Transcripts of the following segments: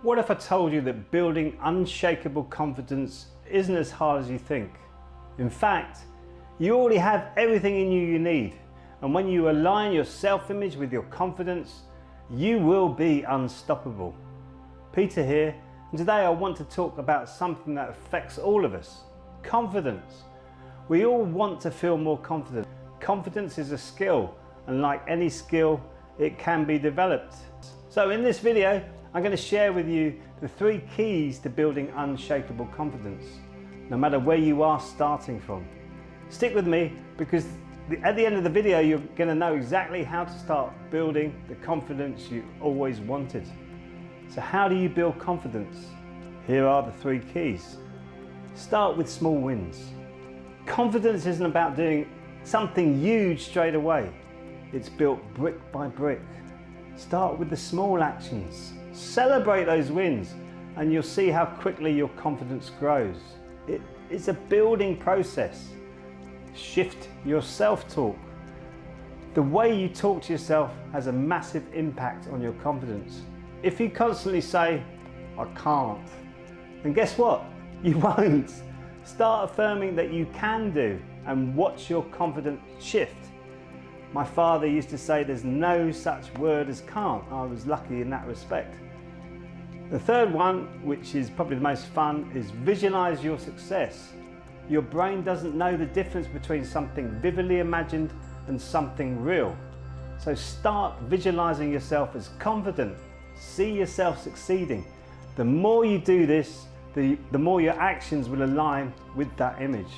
What if I told you that building unshakable confidence isn't as hard as you think? In fact, you already have everything in you need, and when you align your self-image with your confidence, you will be unstoppable. Peter here, and today I want to talk about something that affects all of us: confidence. We all want to feel more confident. Confidence is a skill, and like any skill, it can be developed. So in this video, I'm going to share with you the 3 keys to building unshakable confidence, no matter where you are starting from. Stick with me, because at the end of the video, you're going to know exactly how to start building the confidence you always wanted. So how do you build confidence? Here are the 3 keys. Start with small wins. Confidence isn't about doing something huge straight away. It's built brick by brick. Start with the small actions. Celebrate those wins, and you'll see how quickly your confidence grows. It's a building process. Shift your self-talk. The way you talk to yourself has a massive impact on your confidence. If you constantly say, "I can't," then guess what? You won't. Start affirming that you can do, and watch your confidence shift. My father used to say there's no such word as can't. I was lucky in that respect. The third one, which is probably the most fun, is visualize your success. Your brain doesn't know the difference between something vividly imagined and something real. So start visualizing yourself as confident. See yourself succeeding. The more you do this, the more your actions will align with that image.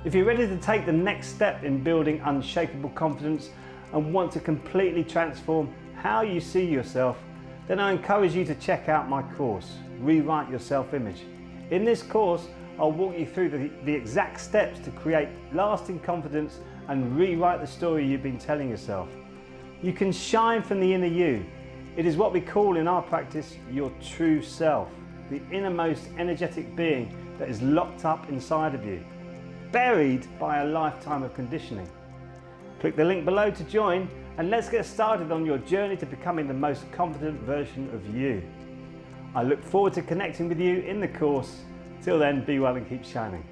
If you're ready to take the next step in building unshakable confidence and want to completely transform how you see yourself, then I encourage you to check out my course, Rewrite Your Self-Image. In this course, I'll walk you through the exact steps to create lasting confidence and rewrite the story you've been telling yourself. You can shine from the inner you. It is what we call in our practice your true self, the innermost energetic being that is locked up inside of you, buried by a lifetime of conditioning. Click the link below to join, and let's get started on your journey to becoming the most confident version of you. I look forward to connecting with you in the course. Till then, be well and keep shining.